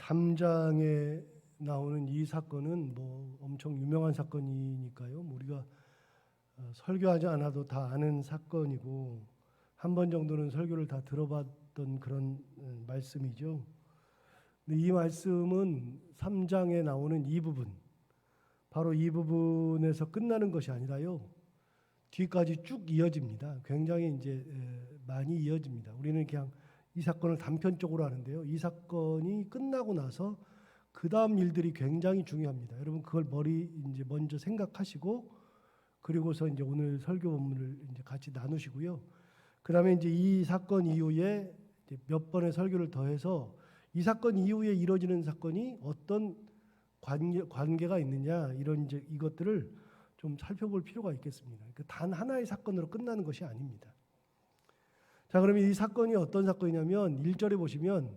3장에 나오는 이 사건은 뭐 엄청 유명한 사건이니까요. 우리가 설교하지 않아도 다 아는 사건이고 한 번 정도는 설교를 다 들어봤던 그런 말씀이죠. 근데 이 말씀은 3장에 나오는 이 부분, 바로 이 부분에서 끝나는 것이 아니라요. 뒤까지 쭉 이어집니다. 굉장히 이제 많이 이어집니다. 우리는 그냥 이 사건을 단편적으로 하는데요. 이 사건이 끝나고 나서 그 다음 일들이 굉장히 중요합니다. 여러분 그걸 이제 먼저 생각하시고 그리고서 이제 오늘 설교 본문을 이제 같이 나누시고요. 그다음에 이제 이 사건 이후에 이제 몇 번의 설교를 더해서 이 사건 이후에 이루어지는 사건이 어떤 관계가 있느냐 이런 이제 이것들을 좀 살펴볼 필요가 있겠습니다. 단 하나의 사건으로 끝나는 것이 아닙니다. 자, 그러면 이 사건이 어떤 사건이냐면 1절에 보시면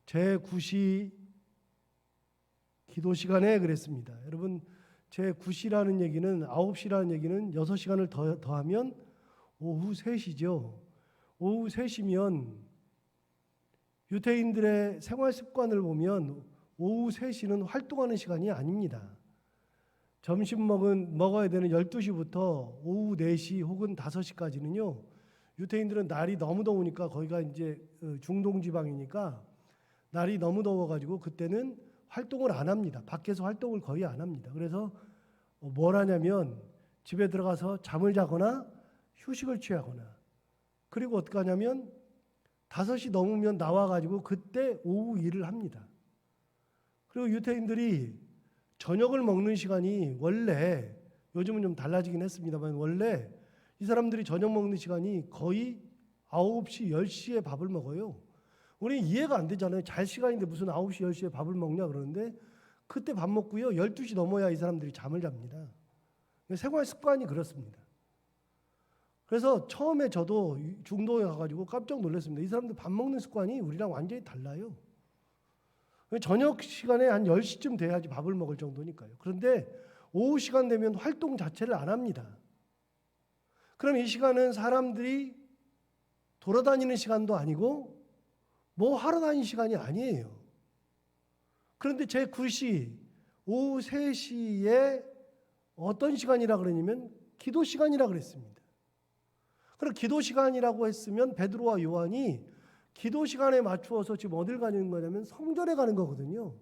제9시 기도 시간에 그랬습니다. 여러분 제9시라는 얘기는 9시라는 얘기는 6시간을 더하면 오후 3시죠. 오후 3시면 유대인들의 생활 습관을 보면 오후 3시는 활동하는 시간이 아닙니다. 점심 먹어야 되는 12시부터 오후 4시 혹은 5시까지는요. 유대인들은 날이 너무 더우니까 거기가 이제 중동 지방이니까 날이 너무 더워가지고 그때는 활동을 안 합니다. 밖에서 활동을 거의 안 합니다. 그래서 뭘 하냐면 집에 들어가서 잠을 자거나 휴식을 취하거나 그리고 어떻게 하냐면 5시 넘으면 나와가지고 그때 오후 일을 합니다. 그리고 유대인들이 저녁을 먹는 시간이 원래 요즘은 좀 달라지긴 했습니다만 원래 이 사람들이 저녁 먹는 시간이 거의 9시, 10시에 밥을 먹어요. 우리는 이해가 안 되잖아요. 잘 시간인데 무슨 9시, 10시에 밥을 먹냐 그러는데 그때 밥 먹고요. 12시 넘어야 이 사람들이 잠을 잡니다. 생활 습관이 그렇습니다. 그래서 처음에 저도 중동에 가가지고 깜짝 놀랐습니다. 이 사람들 밥 먹는 습관이 우리랑 완전히 달라요. 저녁 시간에 한 10시쯤 돼야지 밥을 먹을 정도니까요. 그런데 오후 시간 되면 활동 자체를 안 합니다. 그럼 이 시간은 사람들이 돌아다니는 시간도 아니고 뭐 하러 다니는 시간이 아니에요. 그런데 제9시 오후 3시에 어떤 시간이라 그러냐면 기도 시간이라 그랬습니다. 그럼 기도 시간이라고 했으면 베드로와 요한이 기도 시간에 맞추어서 지금 어딜 가는 거냐면 성전에 가는 거거든요.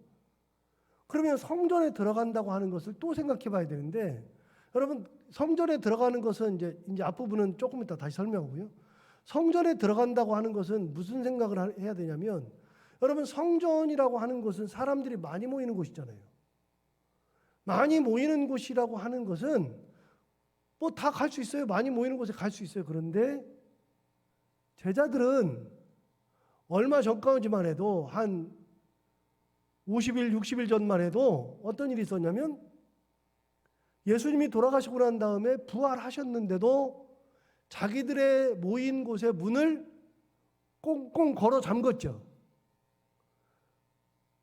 그러면 성전에 들어간다고 하는 것을 또 생각해 봐야 되는데 여러분 성전에 들어가는 것은 이제 앞부분은 조금 이따 다시 설명하고요. 성전에 들어간다고 하는 것은 무슨 생각을 해야 되냐면 여러분 성전이라고 하는 것은 사람들이 많이 모이는 곳이잖아요. 많이 모이는 곳이라고 하는 것은 뭐 다 갈 수 있어요. 많이 모이는 곳에 갈 수 있어요. 그런데 제자들은 얼마 전까지만 해도 한 50일, 60일 전만 해도 어떤 일이 있었냐면 예수님이 돌아가시고 난 다음에 부활하셨는데도 자기들의 모인 곳의 문을 꽁꽁 걸어 잠궜죠.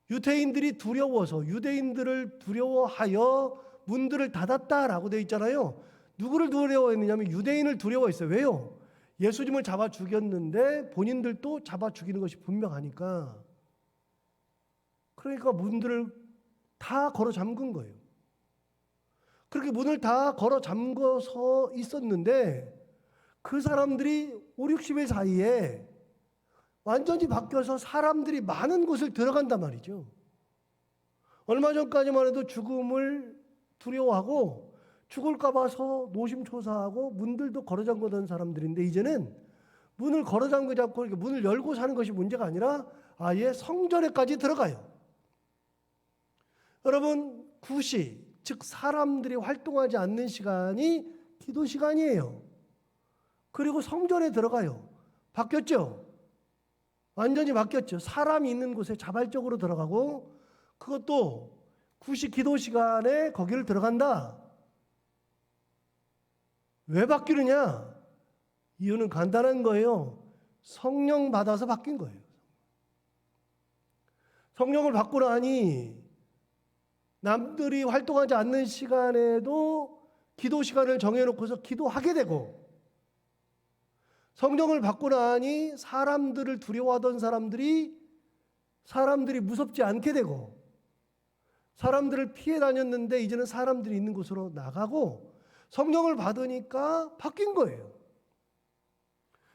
유대인들이 두려워서 유대인들을 두려워하여 문들을 닫았다라고 되어 있잖아요. 누구를 두려워했느냐면 유대인을 두려워했어요. 왜요? 예수님을 잡아 죽였는데 본인들도 잡아 죽이는 것이 분명하니까. 그러니까 문들을 다 걸어 잠근 거예요. 그렇게 문을 다 걸어 잠궈서 있었는데 그 사람들이 5, 60일 사이에 완전히 바뀌어서 사람들이 많은 곳을 들어간단 말이죠. 얼마 전까지만 해도 죽음을 두려워하고 죽을까 봐서 노심초사하고 문들도 걸어 잠그던 사람들인데 이제는 문을 걸어 잠그지 않고 이렇게 문을 열고 사는 것이 문제가 아니라 아예 성전에까지 들어가요. 여러분 9시 즉 사람들이 활동하지 않는 시간이 기도 시간이에요. 그리고 성전에 들어가요. 바뀌었죠? 완전히 바뀌었죠. 사람이 있는 곳에 자발적으로 들어가고 그것도 9시 기도 시간에 거기를 들어간다. 왜 바뀌느냐? 이유는 간단한 거예요. 성령 받아서 바뀐 거예요. 성령을 받고 나니 남들이 활동하지 않는 시간에도 기도 시간을 정해놓고서 기도하게 되고 성령을 받고 나니 사람들을 두려워하던 사람들이 사람들이 무섭지 않게 되고, 사람들을 피해 다녔는데 이제는 사람들이 있는 곳으로 나가고, 성령을 받으니까 바뀐 거예요.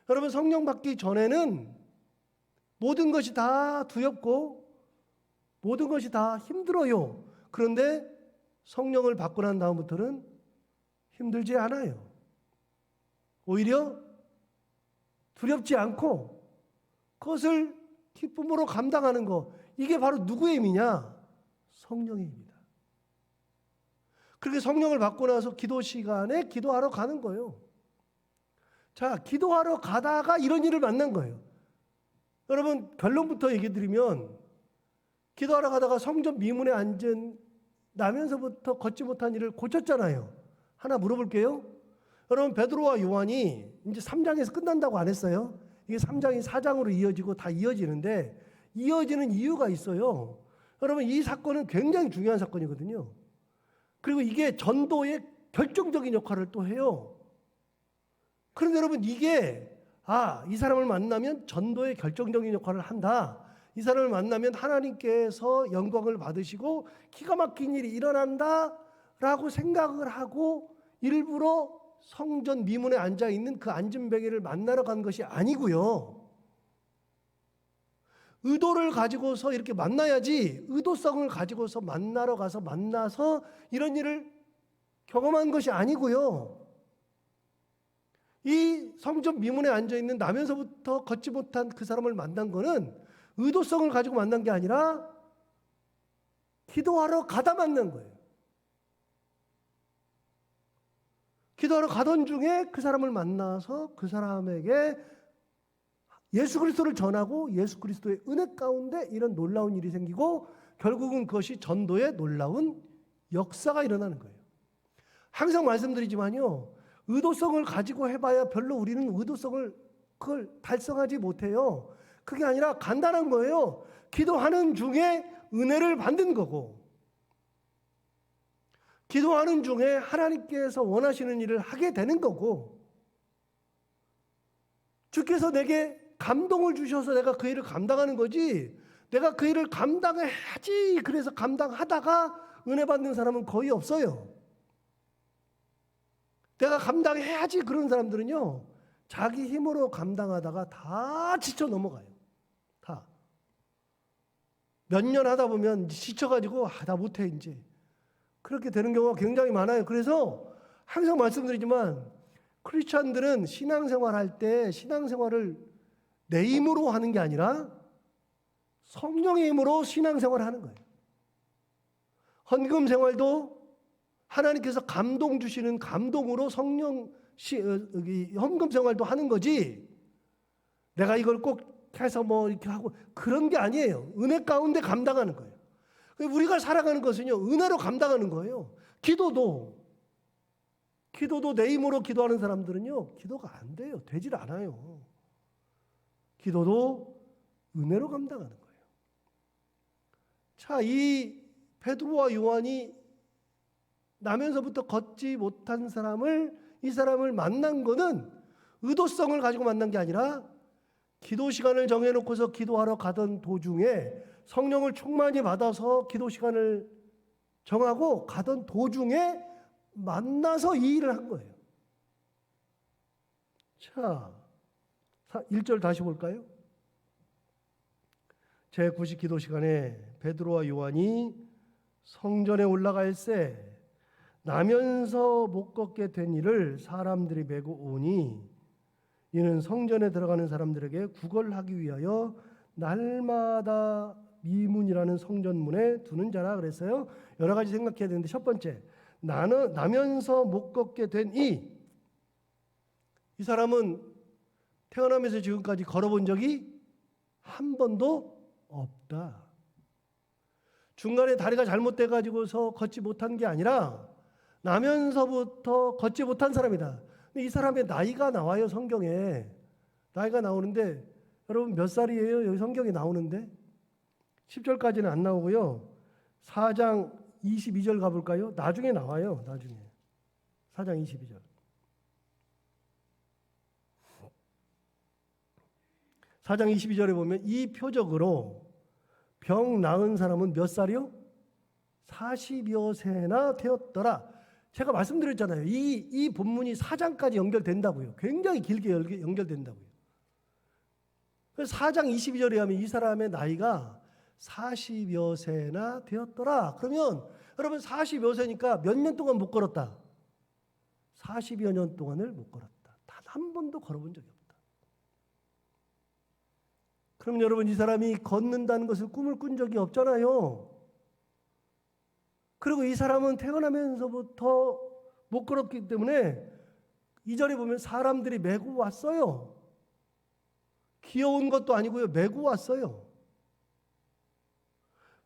여러분, 성령 받기 전에는 모든 것이 다 두렵고 모든 것이 다 힘들어요. 그런데 성령을 받고 난 다음부터는 힘들지 않아요. 오히려 두렵지 않고 그것을 기쁨으로 감당하는 것, 이게 바로 누구의 힘이냐? 성령의 힘이다. 그렇게 성령을 받고 나서 기도 시간에 기도하러 가는 거예요. 자, 기도하러 가다가 이런 일을 만난 거예요. 여러분, 결론부터 얘기 드리면, 기도하러 가다가 성전 미문에 앉은 나면서부터 걷지 못한 일을 고쳤잖아요. 하나 물어볼게요. 여러분, 베드로와 요한이 이제 3장에서 끝난다고 안 했어요. 이게 3장이 4장으로 이어지고 다 이어지는데, 이어지는 이유가 있어요. 여러분, 이 사건은 굉장히 중요한 사건이거든요. 그리고 이게 전도의 결정적인 역할을 또 해요. 그런데 여러분, 이게 이 사람을 만나면 전도의 결정적인 역할을 한다. 이 사람을 만나면 하나님께서 영광을 받으시고 기가 막힌 일이 일어난다 라고 생각을 하고 일부러 성전 미문에 앉아있는 그 앉은뱅이를 만나러 간 것이 아니고요. 의도를 가지고서 이렇게 만나야지, 의도성을 가지고서 만나러 가서 만나서 이런 일을 경험한 것이 아니고요. 이 성전 미문에 앉아있는 나면서부터 걷지 못한 그 사람을 만난 거는 의도성을 가지고 만난 게 아니라 기도하러 가다 만난 거예요. 기도하러 가던 중에 그 사람을 만나서 그 사람에게 예수 그리스도를 전하고 예수 그리스도의 은혜 가운데 이런 놀라운 일이 생기고 결국은 그것이 전도의 놀라운 역사가 일어나는 거예요. 항상 말씀드리지만요, 의도성을 가지고 해봐야 별로 우리는 의도성을 그걸 달성하지 못해요. 그게 아니라 간단한 거예요. 기도하는 중에 은혜를 받는 거고, 기도하는 중에 하나님께서 원하시는 일을 하게 되는 거고, 주께서 내게 감동을 주셔서 내가 그 일을 감당하는 거지, 내가 그 일을 감당해야지 그래서 감당하다가 은혜 받는 사람은 거의 없어요. 내가 감당해야지 그런 사람들은요, 자기 힘으로 감당하다가 다 지쳐 넘어가요. 다. 몇 년 하다 보면 지쳐가지고 나 못해 이제. 그렇게 되는 경우가 굉장히 많아요. 그래서 항상 말씀드리지만 크리스찬들은 신앙생활할 때 신앙생활을 내 힘으로 하는 게 아니라 성령의 힘으로 신앙생활을 하는 거예요. 헌금 생활도 하나님께서 감동 주시는 감동으로 헌금 생활도 하는 거지, 내가 이걸 꼭 해서 뭐 이렇게 하고 그런 게 아니에요. 은혜 가운데 감당하는 거예요. 우리가 살아가는 것은요, 은혜로 감당하는 거예요. 기도도 내 힘으로 기도하는 사람들은요, 기도가 안 돼요. 되질 않아요. 기도도 은혜로 감당하는 거예요. 자, 이 베드로와 요한이 나면서부터 걷지 못한 이 사람을 만난 거는 의도성을 가지고 만난 게 아니라 기도 시간을 정해놓고서 기도하러 가던 도중에 성령을 충만히 받아서 기도 시간을 정하고 가던 도중에 만나서 이 일을 한 거예요. 자, 1절 다시 볼까요? 제9식 기도 시간에 베드로와 요한이 성전에 올라갈새 나면서 못 걷게 된 이를 사람들이 메고 오니 이는 성전에 들어가는 사람들에게 구걸하기 위하여 날마다 미문이라는 성전문에 두는 자라 그랬어요. 여러 가지 생각해야 되는데, 첫 번째, 나면서 못 걷게 된 이 사람은 태어나면서 지금까지 걸어본 적이 한 번도 없다. 중간에 다리가 잘못돼가지고서 걷지 못한 게 아니라 나면서부터 걷지 못한 사람이다. 근데 이 사람의 나이가 나와요, 성경에. 나이가 나오는데 여러분 몇 살이에요? 여기 성경에 나오는데 10절까지는 안 나오고요. 4장 22절 가볼까요? 나중에 나와요. 나중에 4장 22절. 4장 22절에 보면 이 표적으로 병 나은 사람은 몇 살이요? 40여 세나 되었더라. 제가 말씀드렸잖아요. 이 본문이 4장까지 연결된다고요. 굉장히 길게 연결된다고요. 그래서 4장 22절에 하면 이 사람의 나이가 40여 세나 되었더라. 그러면 여러분 40여 세니까 몇 년 동안 못 걸었다? 40여 년 동안을 못 걸었다. 단 한 번도 걸어본 적이 없다. 그럼 여러분 이 사람이 걷는다는 것을 꿈을 꾼 적이 없잖아요. 그리고 이 사람은 태어나면서부터 못 걸었기 때문에 2절에 보면 사람들이 메고 왔어요. 귀여운 것도 아니고요. 메고 왔어요.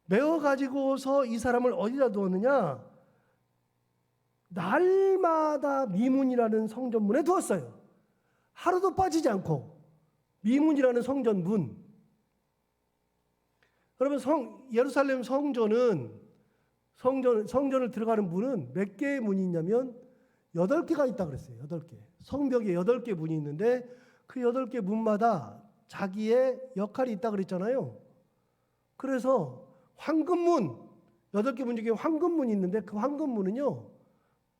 메어 가지고서 이 사람을 어디다 두었느냐? 날마다 미문이라는 성전문에 두었어요. 하루도 빠지지 않고 미문이라는 성전문. 여러분 예루살렘 성전을 들어가는 문은 몇 개의 문이 있냐면 8개가 있다 그랬어요. 8개. 성벽에 8개 문이 있는데 그 8개 문마다 자기의 역할이 있다 그랬잖아요. 그래서 황금문, 8개 문 중에 황금문이 있는데 그 황금문은요,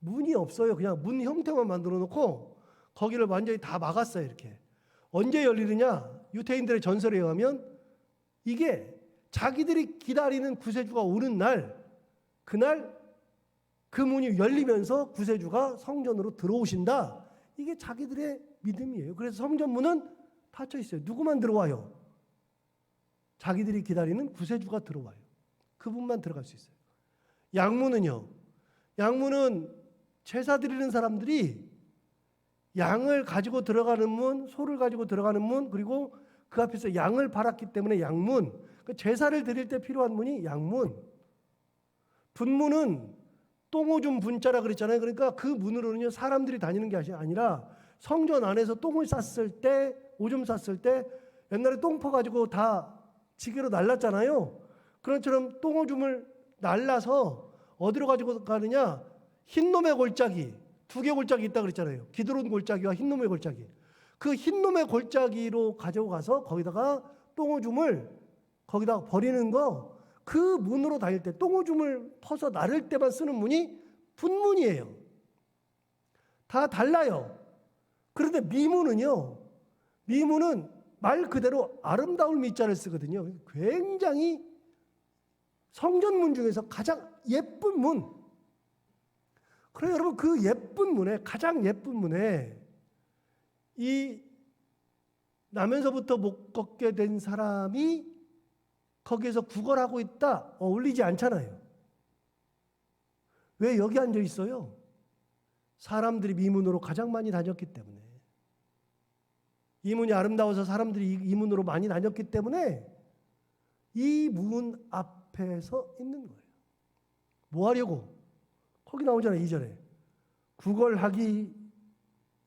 문이 없어요. 그냥 문 형태만 만들어 놓고 거기를 완전히 다 막았어요. 이렇게. 언제 열리느냐? 유대인들의 전설에 의하면 이게 자기들이 기다리는 구세주가 오는 날, 그날 그 문이 열리면서 구세주가 성전으로 들어오신다. 이게 자기들의 믿음이에요. 그래서 성전문은 닫혀 있어요. 누구만 들어와요? 자기들이 기다리는 구세주가 들어와요. 그분만 들어갈 수 있어요. 양문은요. 양문은 제사 드리는 사람들이 양을 가지고 들어가는 문, 소를 가지고 들어가는 문, 그리고 그 앞에서 양을 팔았기 때문에 양문. 제사를 드릴 때 필요한 문이 양문. 분문은 똥오줌 분자라 그랬잖아요. 그러니까 그 문으로는요, 사람들이 다니는 게 아니라 성전 안에서 똥을 쌌을 때, 오줌 쌌을 때 옛날에 똥퍼 가지고 다 지게로 날랐잖아요. 그런 것처럼 똥오줌을 날라서 어디로 가지고 가느냐? 흰놈의 골짜기, 2개 골짜기 있다 그랬잖아요. 기드론 골짜기와 흰놈의 골짜기. 그 흰놈의 골짜기로 가지고 가서 거기다가 똥오줌을 거기다 버리는 거, 그 문으로 다닐 때 똥오줌을 퍼서 나를 때만 쓰는 문이 분문이에요. 다 달라요. 그런데 미문은요, 미문은 말 그대로 아름다울 미자를 쓰거든요. 굉장히 성전문 중에서 가장 예쁜 문. 그래서 여러분 그 예쁜 문에, 가장 예쁜 문에 이 나면서부터 못 걷게 된 사람이 거기에서 구걸하고 있다. 어울리지 않잖아요. 왜 여기 앉아 있어요? 사람들이 미문으로 가장 많이 다녔기 때문에. 이 문이 아름다워서 사람들이 이 문으로 많이 다녔기 때문에 이 문 앞에서 있는 거예요. 뭐 하려고? 거기 나오잖아요. 2절에. 구걸하기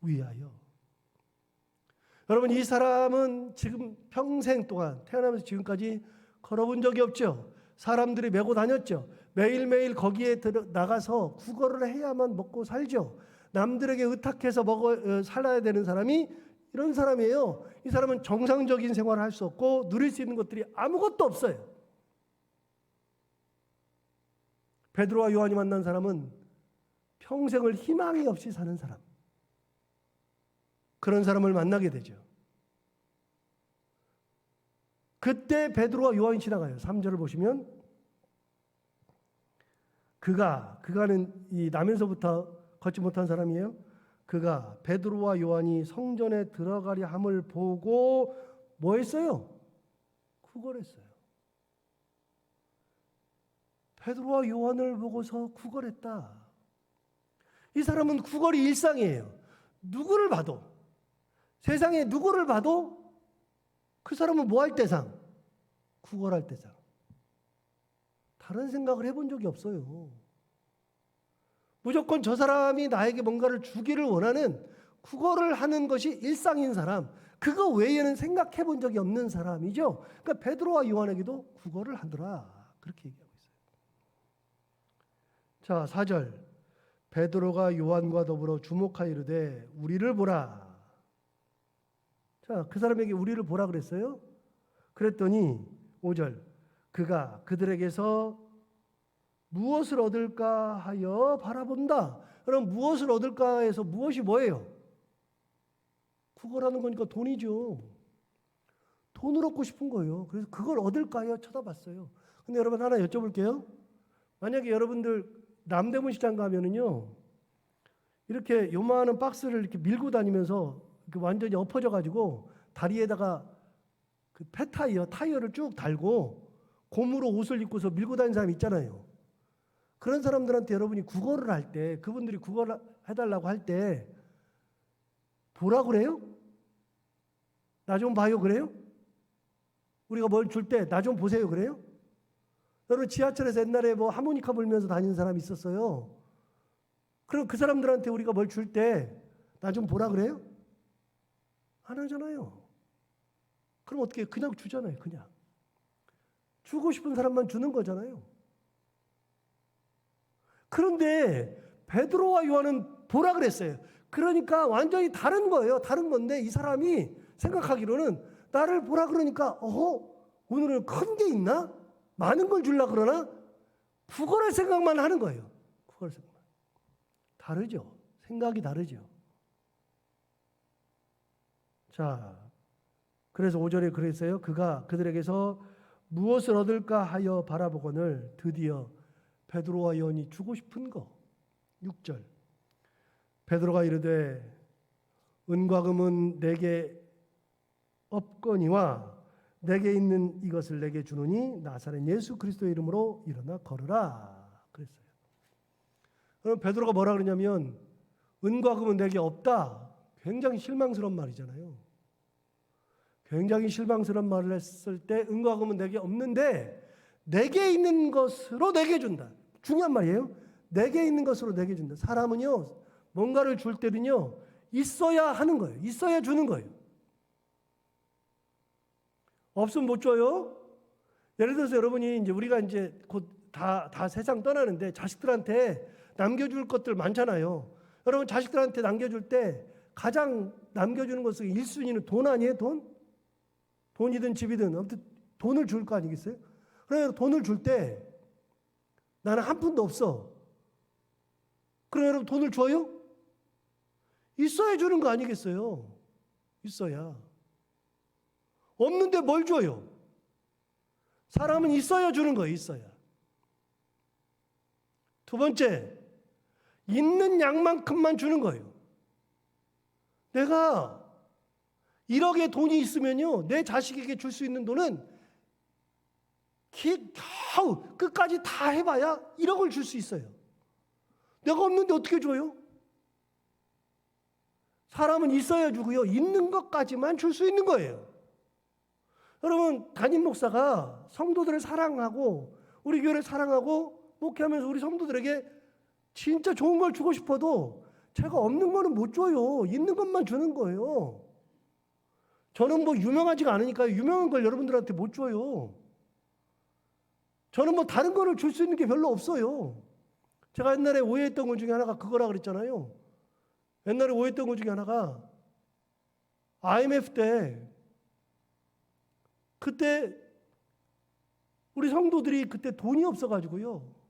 위하여. 여러분 이 사람은 지금 평생 동안 태어나면서 지금까지 걸어본 적이 없죠. 사람들이 메고 다녔죠. 매일매일 거기에 나가서 구걸을 해야만 먹고 살죠. 남들에게 의탁해서 살아야 되는 사람이 이런 사람이에요. 이 사람은 정상적인 생활을 할 수 없고 누릴 수 있는 것들이 아무것도 없어요. 베드로와 요한이 만난 사람은 평생을 희망이 없이 사는 사람. 그런 사람을 만나게 되죠. 그때 베드로와 요한이 지나가요. 3절을 보시면 그가는 이 나면서부터 걷지 못한 사람이에요. 그가 베드로와 요한이 성전에 들어가려 함을 보고 뭐 했어요? 구걸했어요. 베드로와 요한을 보고서 구걸했다. 이 사람은 구걸이 일상이에요. 누구를 봐도, 세상에 누구를 봐도 그 사람은 뭐 할 때상? 구걸할 때상. 다른 생각을 해본 적이 없어요. 무조건 저 사람이 나에게 뭔가를 주기를 원하는 구걸을 하는 것이 일상인 사람, 그거 외에는 생각해 본 적이 없는 사람이죠. 그러니까 베드로와 요한에게도 구걸을 하더라. 그렇게 얘기하고 있어요. 자, 4절. 베드로가 요한과 더불어 주목하여 이르되 우리를 보라. 자, 그 사람에게 우리를 보라 그랬어요. 그랬더니 5절. 그가 그들에게서 무엇을 얻을까 하여 바라본다. 그럼 무엇을 얻을까 해서 무엇이 뭐예요? 구걸하는 거니까 돈이죠. 돈을 얻고 싶은 거예요. 그래서 그걸 얻을까 하여 쳐다봤어요. 근데 여러분 하나 여쭤볼게요. 만약에 여러분들 남대문 시장 가면은요, 이렇게 요만한 박스를 이렇게 밀고 다니면서 완전히 엎어져 가지고 다리에다가 그 타이어를 쭉 달고 고무로 옷을 입고서 밀고 다니는 사람 있잖아요. 그런 사람들한테 여러분이 구걸을 할 때, 그분들이 구걸 해달라고 할 때 보라 그래요? 나 좀 봐요 그래요? 우리가 뭘 줄 때 나 좀 보세요 그래요? 여러분 지하철에서 옛날에 뭐 하모니카 불면서 다니는 사람이 있었어요. 그럼 그 사람들한테 우리가 뭘 줄 때 나 좀 보라 그래요? 안 하잖아요. 그럼 어떻게 그냥 주잖아요. 그냥 주고 싶은 사람만 주는 거잖아요. 그런데 베드로와 요한은 보라 그랬어요. 그러니까 완전히 다른 거예요. 다른 건데 이 사람이 생각하기로는 나를 보라 그러니까 오늘은 큰 게 있나? 많은 걸 주려 그러나? 구걸할 생각만 하는 거예요. 구걸할 생각만. 다르죠. 생각이 다르죠. 자, 그래서 5절에 그랬어요. 그가 그들에게서 무엇을 얻을까 하여 바라보거늘 드디어 베드로와 요한이 주고 싶은 거. 6절. 베드로가 이르되 은과 금은 내게 없거니와 내게 있는 이것을 내게 주노니 나사렛 예수 그리스도의 이름으로 일어나 걸으라 그랬어요. 그럼 베드로가 뭐라 그러냐면 은과 금은 내게 없다. 굉장히 실망스러운 말이잖아요. 굉장히 실망스러운 말을 했을 때 은과 금은 내게 없는데 내게 있는 것으로 내게 준다. 중요한 말이에요. 내게 있는 것으로 내게 준다. 사람은요 뭔가를 줄 때는요 있어야 하는 거예요. 있어야 주는 거예요. 없으면 못 줘요. 예를 들어서 여러분이 이제 우리가 이제 곧 다 세상 떠나는데 자식들한테 남겨줄 것들 많잖아요. 여러분 자식들한테 남겨줄 때 가장 남겨주는 것은 1순위는 돈 아니에요? 돈? 돈이든 집이든 아무튼 돈을 줄 거 아니겠어요? 그래서 돈을 줄 때 나는 한 푼도 없어. 그럼 여러분 돈을 줘요? 있어야 주는 거 아니겠어요? 있어야. 없는데 뭘 줘요? 사람은 있어야 주는 거예요. 있어야. 두 번째, 있는 양만큼만 주는 거예요. 내가 1억의 돈이 있으면요, 내 자식에게 줄 수 있는 돈은 겨우 끝까지 다 해봐야 1억을 줄 수 있어요. 내가 없는데 어떻게 줘요? 사람은 있어야 주고요, 있는 것까지만 줄 수 있는 거예요. 여러분 담임 목사가 성도들을 사랑하고 우리 교회를 사랑하고 목회하면서 우리 성도들에게 진짜 좋은 걸 주고 싶어도 제가 없는 거는 못 줘요. 있는 것만 주는 거예요. 저는 뭐 유명하지가 않으니까 유명한 걸 여러분들한테 못 줘요. 저는 뭐 다른 거를 줄 수 있는 게 별로 없어요. 제가 옛날에 오해했던 것 중에 하나가 그거라 그랬잖아요. 옛날에 오해했던 것 중에 하나가 IMF 때 그때 우리 성도들이 그때 돈이 없어가지고요.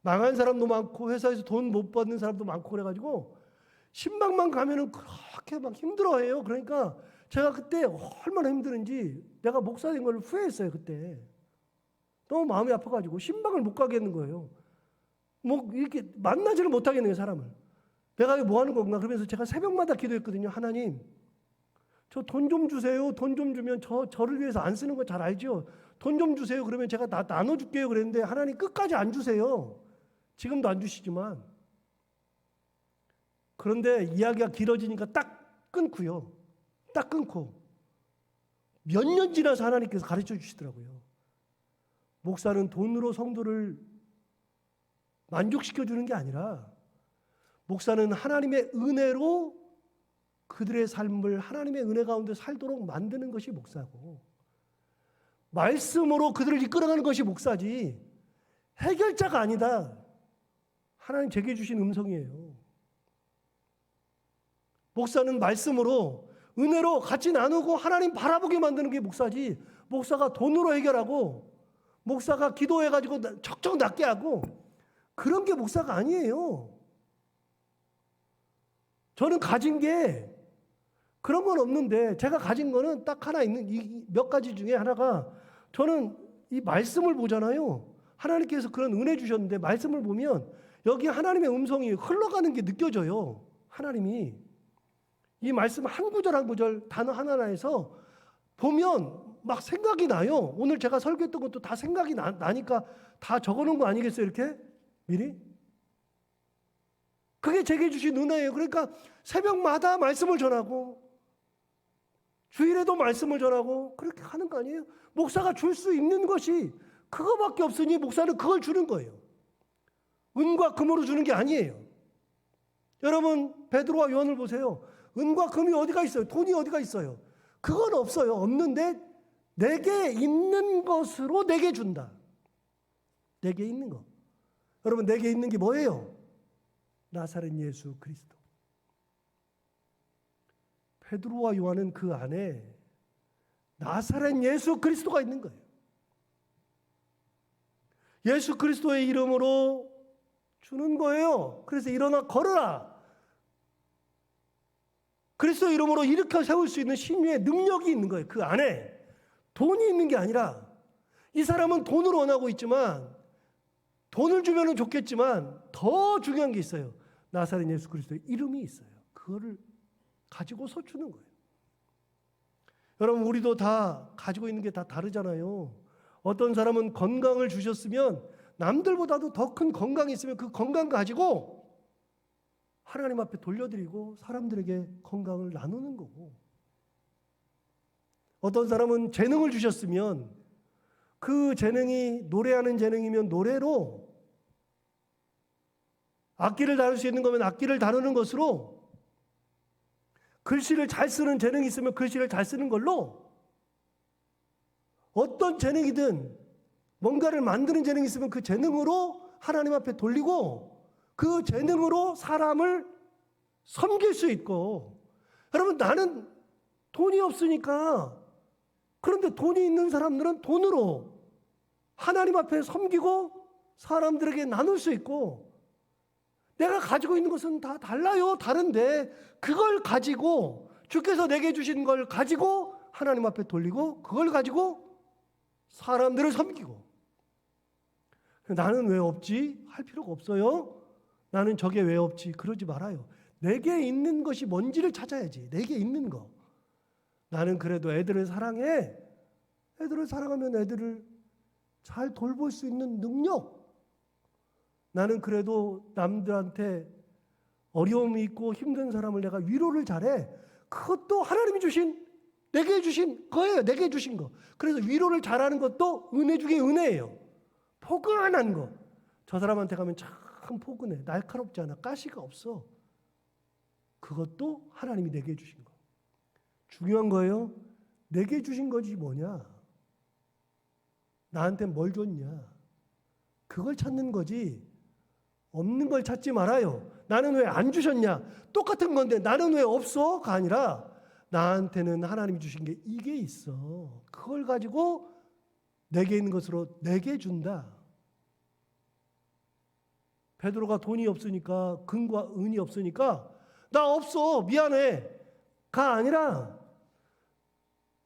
망한 사람도 많고 회사에서 돈 못 받는 사람도 많고 그래가지고 신방만 가면은 그렇게 막 힘들어해요. 그러니까 제가 그때 얼마나 힘드는지 내가 목사 된 걸 후회했어요. 그때 너무 마음이 아파가지고 신방을 못 가겠는 거예요. 뭐 이렇게 만나지를 못하겠는 거예요. 사람을. 내가 뭐 하는 건가 그러면서 제가 새벽마다 기도했거든요. 하나님 저 돈 좀 주세요. 돈 좀 주면 저를 위해서 안 쓰는 거 잘 알죠. 돈 좀 주세요. 그러면 제가 나눠줄게요. 그랬는데 하나님 끝까지 안 주세요. 지금도 안 주시지만. 그런데 이야기가 길어지니까 딱 끊고요. 딱 끊고 몇 년 지나서 하나님께서 가르쳐 주시더라고요. 목사는 돈으로 성도를 만족시켜 주는 게 아니라 목사는 하나님의 은혜로 그들의 삶을 하나님의 은혜 가운데 살도록 만드는 것이 목사고 말씀으로 그들을 이끌어가는 것이 목사지 해결자가 아니다. 하나님 제게 주신 음성이에요. 목사는 말씀으로 은혜로 같이 나누고 하나님 바라보게 만드는 게 목사지 목사가 돈으로 해결하고 목사가 기도해가지고 척척 낫게 하고 그런 게 목사가 아니에요. 저는 가진 게 그런 건 없는데 제가 가진 거는 딱 하나 있는 이 몇 가지 중에 하나가 저는 이 말씀을 보잖아요. 하나님께서 그런 은혜 주셨는데 말씀을 보면 여기 하나님의 음성이 흘러가는 게 느껴져요. 하나님이 이 말씀 한 구절 한 구절 단어 하나하나에서 보면 막 생각이 나요. 오늘 제가 설교했던 것도 다 생각이 나니까 다 적어놓은 거 아니겠어요? 이렇게 미리? 그게 제게 주신 은혜예요. 그러니까 새벽마다 말씀을 전하고 주일에도 말씀을 전하고 그렇게 하는 거 아니에요? 목사가 줄 수 있는 것이 그거밖에 없으니 목사는 그걸 주는 거예요. 은과 금으로 주는 게 아니에요. 여러분 베드로와 요한을 보세요. 은과 금이 어디가 있어요? 돈이 어디가 있어요? 그건 없어요. 없는데 내게 있는 것으로 내게 준다. 내게 있는 거. 여러분 내게 있는 게 뭐예요? 나사렛 예수 그리스도. 베드로와 요한은 그 안에 나사렛 예수 그리스도가 있는 거예요. 예수 그리스도의 이름으로 주는 거예요. 그래서 일어나 걸어라. 그리스도 이름으로 일으켜 세울 수 있는 신유의 능력이 있는 거예요. 그 안에 돈이 있는 게 아니라 이 사람은 돈을 원하고 있지만 돈을 주면 좋겠지만 더 중요한 게 있어요. 나사렛 예수 그리스도의 이름이 있어요. 그거를 가지고서 주는 거예요. 여러분 우리도 다 가지고 있는 게 다 다르잖아요. 어떤 사람은 건강을 주셨으면 남들보다도 더 큰 건강이 있으면 그 건강 가지고 하나님 앞에 돌려드리고 사람들에게 건강을 나누는 거고, 어떤 사람은 재능을 주셨으면 그 재능이 노래하는 재능이면 노래로, 악기를 다룰 수 있는 거면 악기를 다루는 것으로, 글씨를 잘 쓰는 재능이 있으면 글씨를 잘 쓰는 걸로, 어떤 재능이든 뭔가를 만드는 재능이 있으면 그 재능으로 하나님 앞에 돌리고 그 재능으로 사람을 섬길 수 있고. 여러분 나는 돈이 없으니까, 그런데 돈이 있는 사람들은 돈으로 하나님 앞에 섬기고 사람들에게 나눌 수 있고, 내가 가지고 있는 것은 다 달라요. 다른데 그걸 가지고 주께서 내게 주신 걸 가지고 하나님 앞에 돌리고 그걸 가지고 사람들을 섬기고. 나는 왜 없지? 할 필요가 없어요. 나는 저게 왜 없지? 그러지 말아요. 내게 있는 것이 뭔지를 찾아야지. 내게 있는 거. 나는 그래도 애들을 사랑해. 애들을 사랑하면 애들을 잘 돌볼 수 있는 능력. 나는 그래도 남들한테 어려움이 있고 힘든 사람을 내가 위로를 잘해. 그것도 하나님이 주신, 내게 주신 거예요. 내게 주신 거. 그래서 위로를 잘하는 것도 은혜 중에 은혜예요. 포근한 거. 저 사람한테 가면 참 포근해. 날카롭지 않아. 가시가 없어. 그것도 하나님이 내게 주신 거. 중요한 거예요. 내게 주신 것이 뭐냐? 나한테 뭘 줬냐? 그걸 찾는 거지. 없는 걸 찾지 말아요. 나는 왜 안 주셨냐? 똑같은 건데 나는 왜 없어?가 아니라 나한테는 하나님이 주신 게 이게 있어. 그걸 가지고 내게 있는 것으로 내게 준다. 베드로가 돈이 없으니까, 금과 은이 없으니까 나 없어 미안해 가 아니라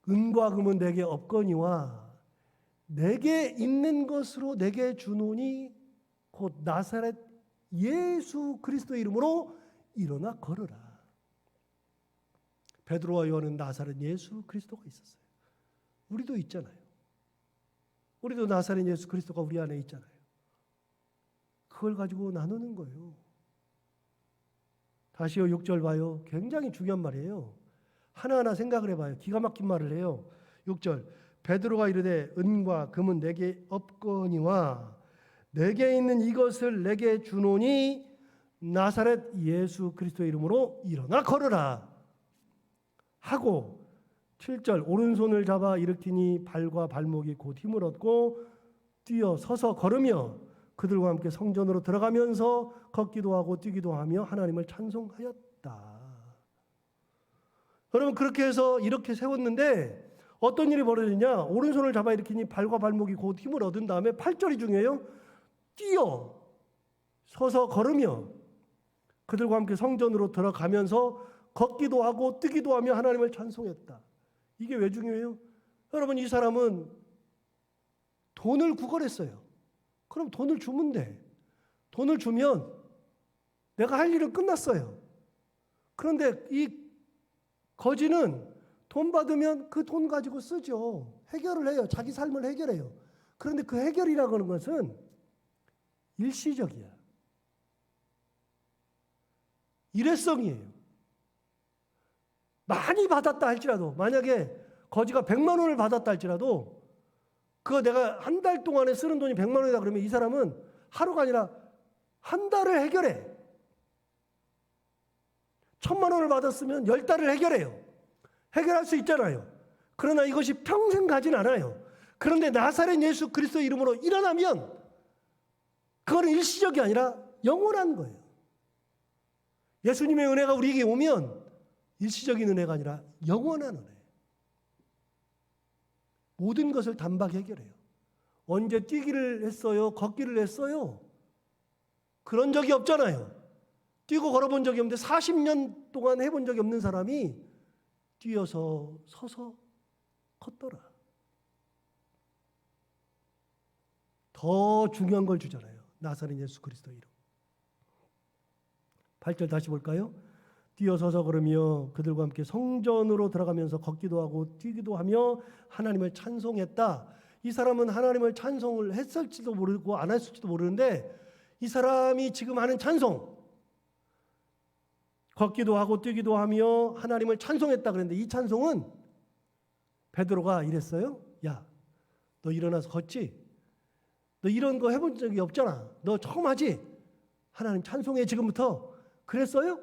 은과 금은 내게 없거니와 내게 있는 것으로 내게 주노니 곧 나사렛 예수 그리스도의 이름으로 일어나 걸어라. 베드로와 요한은 나사렛 예수 그리스도가 있었어요. 우리도 있잖아요. 우리도 나사렛 예수 그리스도가 우리 안에 있잖아요. 그걸 가지고 나누는 거예요. 다시요 6절 봐요. 굉장히 중요한 말이에요. 하나하나 생각을 해봐요. 기가 막힌 말을 해요. 6절 베드로가 이르되 은과 금은 내게 없거니와 내게 있는 이것을 내게 주노니 나사렛 예수 그리스도의 이름으로 일어나 걸으라 하고, 7절 오른손을 잡아 일으키니 발과 발목이 곧 힘을 얻고 뛰어 서서 걸으며 그들과 함께 성전으로 들어가면서 걷기도 하고 뛰기도 하며 하나님을 찬송하였다. 여러분 그렇게 해서 이렇게 세웠는데 어떤 일이 벌어지냐? 오른손을 잡아 일으키니 발과 발목이 곧 힘을 얻은 다음에 8절이 중요해요. 뛰어 서서 걸으며 그들과 함께 성전으로 들어가면서 걷기도 하고 뛰기도 하며 하나님을 찬송했다. 이게 왜 중요해요? 여러분, 이 사람은 돈을 구걸했어요. 그럼 돈을 주면 돼. 돈을 주면 내가 할 일은 끝났어요. 그런데 이 거지는 돈 받으면 그 돈 가지고 쓰죠. 해결을 해요. 자기 삶을 해결해요. 그런데 그 해결이라고 하는 것은 일시적이야. 일회성이에요. 많이 받았다 할지라도, 만약에 거지가 100만 원을 받았다 할지라도 그거 내가 한 달 동안에 쓰는 돈이 100만 원이다 그러면 이 사람은 하루가 아니라 한 달을 해결해. 1000만 원을 받았으면 10달을 해결해요. 해결할 수 있잖아요. 그러나 이것이 평생 가진 않아요. 그런데 나사렛 예수 그리스도 이름으로 일어나면 그거는 일시적이 아니라 영원한 거예요. 예수님의 은혜가 우리에게 오면 일시적인 은혜가 아니라 영원한 은혜. 모든 것을 단박 해결해요. 언제 뛰기를 했어요? 걷기를 했어요? 그런 적이 없잖아요. 뛰고 걸어본 적이 없는데 40년 동안 해본 적이 없는 사람이 뛰어서 서서 걷더라. 더 중요한 걸 주잖아요. 나사렛 예수 그리스도 이름. 8절 다시 볼까요? 뛰어서서 걸으며 그들과 함께 성전으로 들어가면서 걷기도 하고 뛰기도 하며 하나님을 찬송했다. 이 사람은 하나님을 찬송을 했을지도 모르고 안 했을지도 모르는데 이 사람이 지금 하는 찬송, 걷기도 하고 뛰기도 하며 하나님을 찬송했다 그랬는데 이 찬송은 베드로가 이랬어요. 야, 너 일어나서 걷지? 너 이런 거 해본 적이 없잖아. 너 처음 하지? 하나님 찬송해 지금부터. 그랬어요?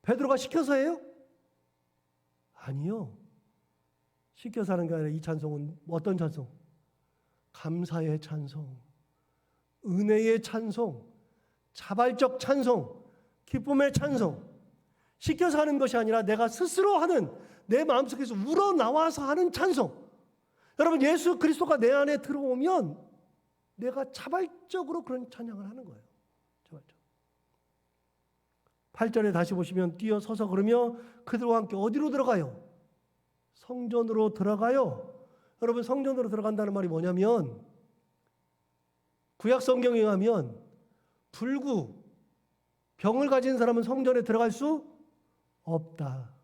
베드로가 시켜서 해요? 아니요. 시켜서 하는 게 아니라 이 찬송은 어떤 찬송? 감사의 찬송, 은혜의 찬송, 자발적 찬송, 기쁨의 찬송. 시켜서 하는 것이 아니라 내가 스스로 하는, 내 마음속에서 우러나와서 하는 찬송. 여러분, 예수 그리스도가 내 안에 들어오면 내가 자발적으로 그런 찬양을 하는 거예요. 자발적. 8절에 다시 보시면 뛰어서서 걸으며 그들과 함께 어디로 들어가요? 성전으로 들어가요. 여러분, 성전으로 들어간다는 말이 뭐냐면 구약 성경에 의하면 불구, 병을 가진 사람은 성전에 들어갈 수 없다.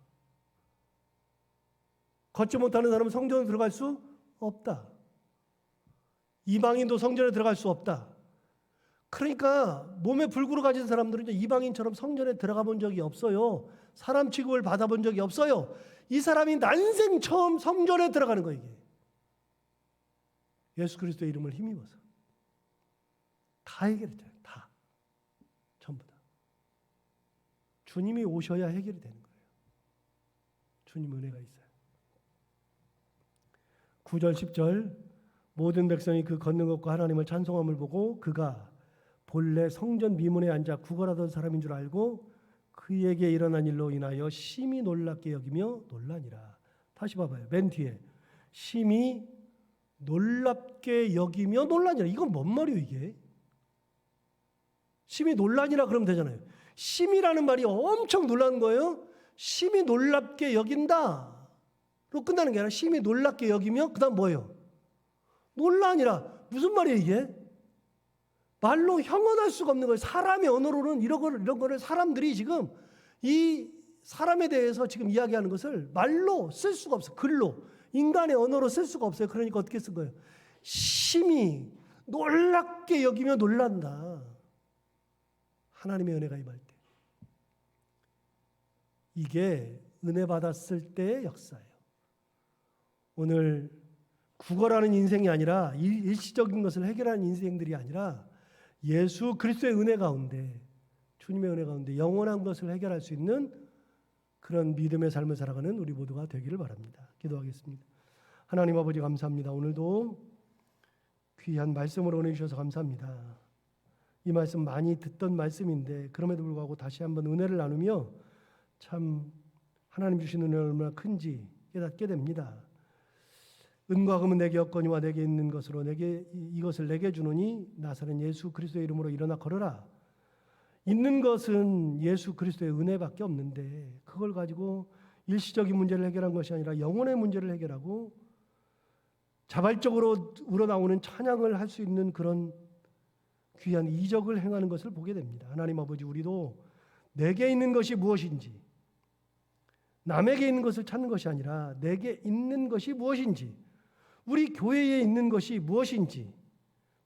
걷지 못하는 사람은 성전에 들어갈 수 없다. 이방인도 성전에 들어갈 수 없다. 그러니까 몸에 불구를 가진 사람들은 이방인처럼 성전에 들어가 본 적이 없어요. 사람 취급을 받아본 적이 없어요. 이 사람이 난생 처음 성전에 들어가는 거예요. 이게. 예수 그리스도의 이름을 힘입어서. 다 해결했잖아요. 다. 전부 다. 주님이 오셔야 해결이 되는 거예요. 주님 은혜가 있어요. 9절 10절 모든 백성이 그 걷는 것과 하나님을 찬송함을 보고 그가 본래 성전 미문에 앉아 구걸하던 사람인 줄 알고 그에게 일어난 일로 인하여 심히 놀랍게 여기며 놀라니라. 다시 봐봐요. 맨 뒤에 심히 놀랍게 여기며 놀라니라. 이건 뭔 말이에요 이게? 심히 놀라니라 그러면 되잖아요. 심이라는 말이 엄청 놀라는 거예요. 심히 놀랍게 여긴다로 끝나는 게 아니라 심히 놀랍게 여기며 그 다음 뭐예요? 놀라니라. 무슨 말이에요 이게? 말로 형언할 수가 없는 거예요. 사람의 언어로는 이런 거를 사람들이 지금 이 사람에 대해서 지금 이야기하는 것을 말로 쓸 수가 없어요. 글로. 인간의 언어로 쓸 수가 없어요. 그러니까 어떻게 쓴 거예요? 심히 놀랍게 여기며 놀란다. 하나님의 은혜가 임할 때. 이게 은혜 받았을 때의 역사예요. 오늘 구걸하는 인생이 아니라 일시적인 것을 해결하는 인생들이 아니라 예수 그리스도의 은혜 가운데, 주님의 은혜 가운데 영원한 것을 해결할 수 있는 그런 믿음의 삶을 살아가는 우리 모두가 되기를 바랍니다. 기도하겠습니다. 하나님 아버지 감사합니다. 오늘도 귀한 말씀을 보내주셔서 감사합니다. 이 말씀 많이 듣던 말씀인데 그럼에도 불구하고 다시 한번 은혜를 나누며 참 하나님 주신 은혜가 얼마나 큰지 깨닫게 됩니다. 은과 금은 내게 없거니와 내게 있는 것으로 이것을 내게 주노니 나사렛 예수 그리스도의 이름으로 일어나 걸어라. 있는 것은 예수 그리스도의 은혜밖에 없는데 그걸 가지고 일시적인 문제를 해결한 것이 아니라 영혼의 문제를 해결하고 자발적으로 우러나오는 찬양을 할 수 있는 그런 귀한 이적을 행하는 것을 보게 됩니다. 하나님 아버지, 우리도 내게 있는 것이 무엇인지, 남에게 있는 것을 찾는 것이 아니라 내게 있는 것이 무엇인지, 우리 교회에 있는 것이 무엇인지,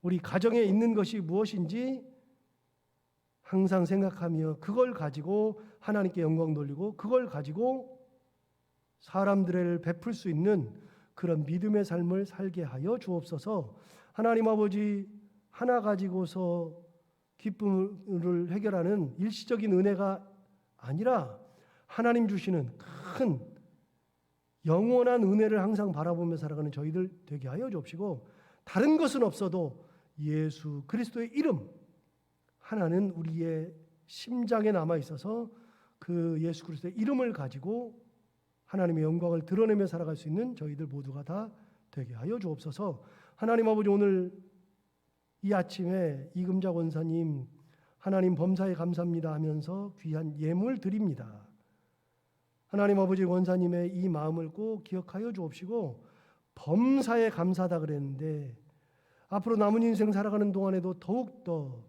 우리 가정에 있는 것이 무엇인지 항상 생각하며 그걸 가지고 하나님께 영광 돌리고 그걸 가지고 사람들을 베풀 수 있는 그런 믿음의 삶을 살게 하여 주옵소서. 하나님 아버지, 하나 가지고서 기쁨을 해결하는 일시적인 은혜가 아니라 하나님 주시는 큰 영원한 은혜를 항상 바라보며 살아가는 저희들 되게 하여 주옵시고, 다른 것은 없어도 예수 그리스도의 이름 하나는 우리의 심장에 남아 있어서 그 예수 그리스도의 이름을 가지고 하나님의 영광을 드러내며 살아갈 수 있는 저희들 모두가 다 되게 하여 주옵소서. 하나님 아버지, 오늘 이 아침에 이금자 권사님 하나님 범사에 감사합니다 하면서 귀한 예물 드립니다. 하나님 아버지, 권사님의 이 마음을 꼭 기억하여 주옵시고, 범사에 감사하다 그랬는데 앞으로 남은 인생 살아가는 동안에도 더욱더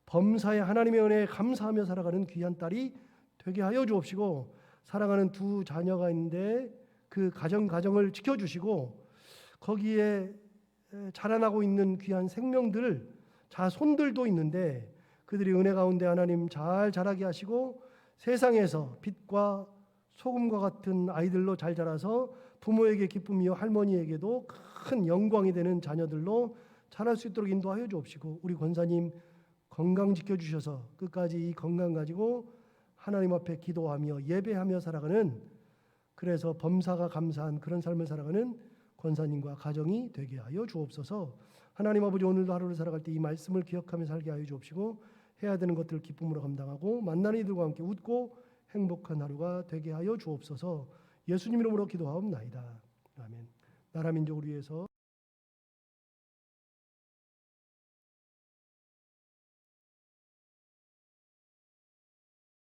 범사에 하나님의 은혜에 감사하며 살아가는 귀한 딸이 되게 하여 주옵시고, 사랑하는 두 자녀가 있는데 그 가정을 지켜주시고 거기에 자라나고 있는 귀한 생명들, 자손들도 있는데 그들이 은혜 가운데 하나님 잘 자라게 하시고 세상에서 빛과 소금과 같은 아이들로 잘 자라서 부모에게 기쁨이요 할머니에게도 큰 영광이 되는 자녀들로 자랄 수 있도록 인도하여 주옵시고, 우리 권사님 건강 지켜주셔서 끝까지 이 건강 가지고 하나님 앞에 기도하며 예배하며 살아가는, 그래서 범사가 감사한 그런 삶을 살아가는 권사님과 가정이 되게 하여 주옵소서. 하나님 아버지, 오늘도 하루를 살아갈 때 이 말씀을 기억하며 살게 하여 주옵시고, 해야 되는 것들을 기쁨으로 감당하고 만나는 이들과 함께 웃고 행복한 하루가 되게 하여 주옵소서. 예수님 이름으로 기도하옵나이다. 아멘. 나라 민족을 위해서